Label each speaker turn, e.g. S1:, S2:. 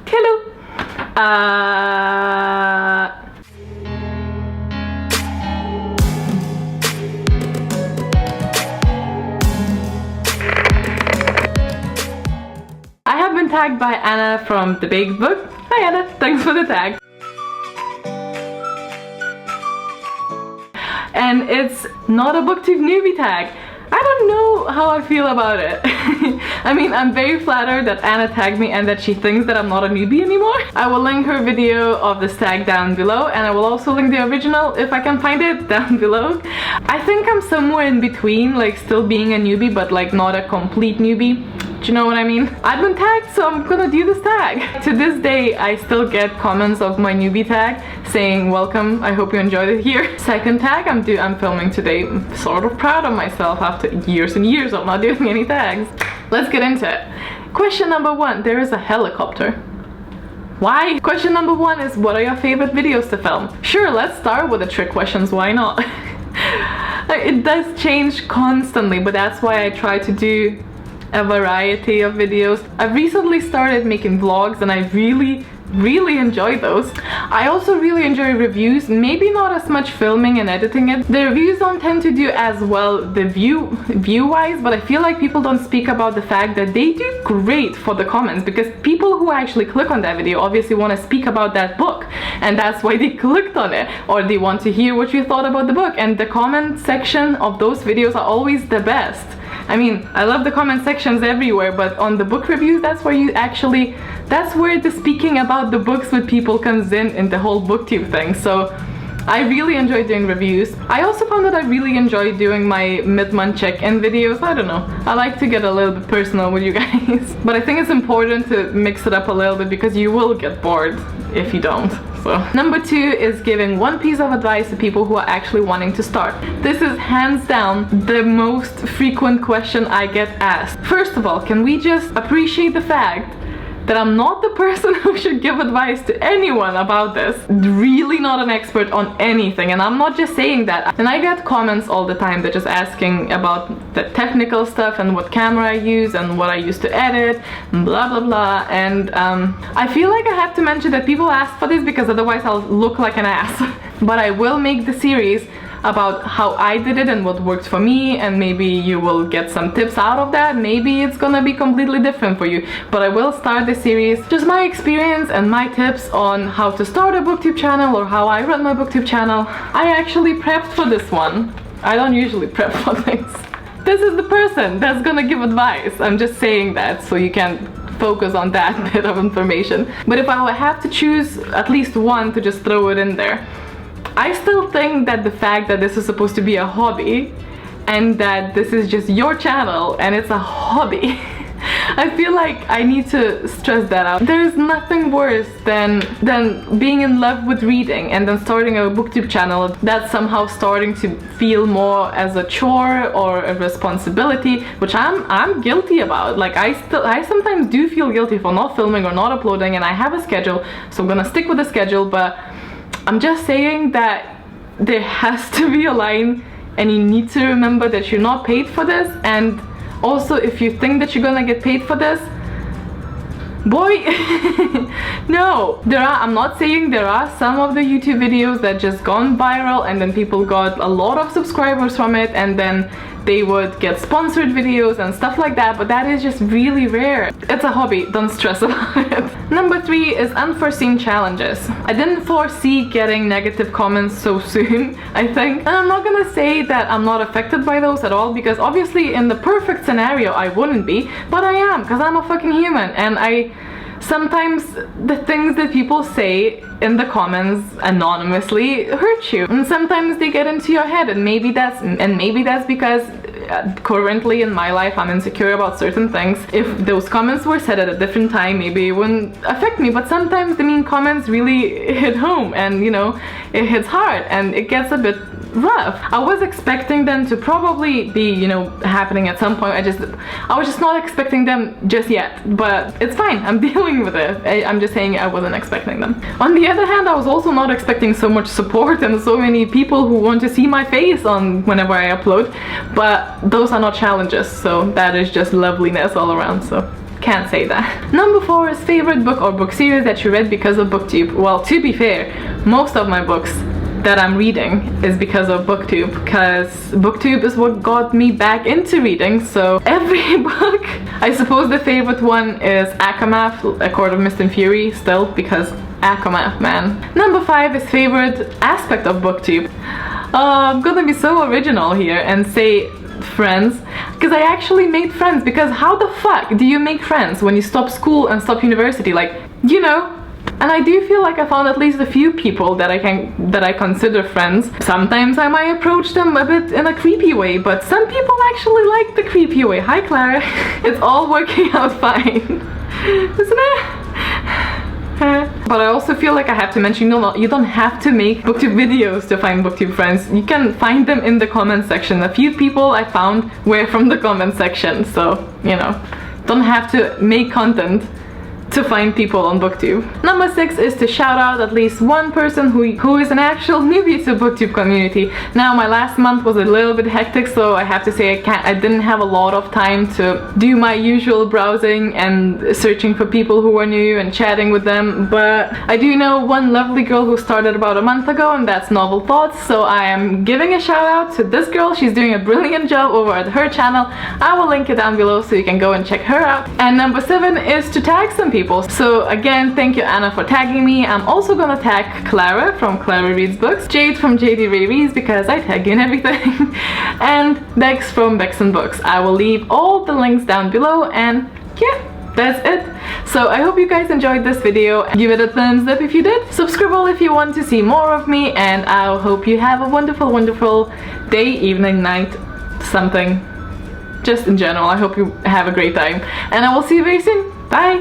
S1: Hello. I have been tagged by Anna from The Big Book. Hi Anna, thanks for the tag. And it's not a BookTube newbie tag. I don't know how I feel about it. I mean, I'm very flattered that Anna tagged me and that she thinks that I'm not a newbie anymore. I will link her video of this tag down below, and I will also link the original, if I can find it, down below. I think I'm somewhere in between, like still being a newbie, but like not a complete newbie. Do you know what I mean? I've been tagged, so I'm gonna do this tag. To this day, I still get comments of my newbie tag saying, welcome, I hope you enjoyed it here. Second tag I'm filming today. I'm sort of proud of myself after years and years of not doing any tags. Let's get into it. Question number 1, there is a helicopter. Why? Question number 1 is, what are your favorite videos to film? Sure, let's start with the trick questions, why not? It does change constantly, but that's why I try to do a variety of videos. I've recently started making vlogs and I really enjoy those. I also really enjoy reviews, maybe not as much filming and editing it. The reviews don't tend to do as well the view wise, but I feel like people don't speak about the fact that they do great for the comments, because people who actually click on that video obviously want to speak about that book, and that's why they clicked on it, or they want to hear what you thought about the book, and the comment section of those videos are always the best. I mean, I love the comment sections everywhere, but on the book reviews, that's where that's where the speaking about the books with people comes in the whole BookTube thing. So I really enjoy doing reviews. I also found that I really enjoy doing my mid-month check-in videos. I don't know, I like to get a little bit personal with you guys. But I think it's important to mix it up a little bit, because you will get bored if you don't. So. Number 2 is giving one piece of advice to people who are actually wanting to start. This is hands down the most frequent question I get asked. First of all, can we just appreciate the fact that I'm not the person who should give advice to anyone about this. Really not an expert on anything, and I'm not just saying that. And I get comments all the time that just asking about the technical stuff and what camera I use and what I use to edit and blah blah blah, and I feel like I have to mention that people ask for this because otherwise I'll look like an ass. But I will make the series about how I did it and what worked for me, and maybe you will get some tips out of that. Maybe it's gonna be completely different for you, but I will start the series just my experience and my tips on how to start a BookTube channel, or how I run my BookTube channel. I actually prepped for this one. I don't usually prep for things. This is the person that's gonna give advice. I'm just saying that so you can focus on that bit of information. But if I would have to choose at least one to just throw it in there, I still think that the fact that this is supposed to be a hobby, and that this is just your channel and it's a hobby, I feel like I need to stress that out. There is nothing worse than being in love with reading and then starting a BookTube channel that's somehow starting to feel more as a chore or a responsibility, which I'm guilty about. Like I sometimes do feel guilty for not filming or not uploading, and I have a schedule, so I'm gonna stick with the schedule, but I'm just saying that there has to be a line, and you need to remember that you're not paid for this. And also, if you think that you're gonna get paid for this, boy, no. I'm not saying there are some of the YouTube videos that just gone viral and then people got a lot of subscribers from it, and then they would get sponsored videos and stuff like that, but that is just really rare. It's a hobby, don't stress about it. Number 3 is unforeseen challenges. I didn't foresee getting negative comments so soon, I think. And I'm not gonna say that I'm not affected by those at all, because obviously in the perfect scenario I wouldn't be, but I am, because I'm a fucking human, and sometimes the things that people say in the comments anonymously hurt you, and sometimes they get into your head, and maybe that's because currently in my life I'm insecure about certain things. If those comments were said at a different time, maybe it wouldn't affect me, but sometimes the mean comments really hit home, and you know, it hits hard and it gets a bit rough. I was expecting them to probably be, you know, happening at some point. I was just not expecting them just yet, but it's fine, I'm dealing with it. I'm just saying I wasn't expecting them. On the other hand, I was also not expecting so much support and so many people who want to see my face on whenever I upload, but those are not challenges, so that is just loveliness all around, so can't say that. Number 4 is favorite book or book series that you read because of BookTube. Well, to be fair, most of my books that I'm reading is because of BookTube, because BookTube is what got me back into reading. So every book, I suppose the favorite one is Akamath, A Court of Mist and Fury, still, because Akamath, man. Number 5 is favorite aspect of BookTube. I'm gonna be so original here and say friends, because I actually made friends. Because how the fuck do you make friends when you stop school and stop university? Like, you know. And I do feel like I found at least a few people that I consider friends. Sometimes I might approach them a bit in a creepy way, but some people actually like the creepy way. Hi, Clara. It's all working out fine, isn't it? But I also feel like I have to mention, you don't have to make BookTube videos to find BookTube friends. You can find them in the comment section. A few people I found were from the comment section, so, you know, don't have to make content to find people on BookTube. Number 6 is to shout out at least one person who is an actual newbie to BookTube community. Now, my last month was a little bit hectic, so I have to say I didn't have a lot of time to do my usual browsing and searching for people who are new and chatting with them, but I do know one lovely girl who started about a month ago, and that's Novel Thoughts, so I am giving a shout out to this girl. She's doing a brilliant job over at her channel. I will link it down below so you can go and check her out. And number 7 is to tag some people. So again, thank you Anna for tagging me. I'm also gonna tag Clara from Clara Reads Books, Jade from Jade Reads because I tag you in everything, and Bex from Bex and Books. I will leave all the links down below, and yeah, that's it. So I hope you guys enjoyed this video. Give it a thumbs up if you did. Subscribe if you want to see more of me, and I hope you have a wonderful, wonderful day, evening, night, something. Just in general, I hope you have a great time. And I will see you very soon. Bye!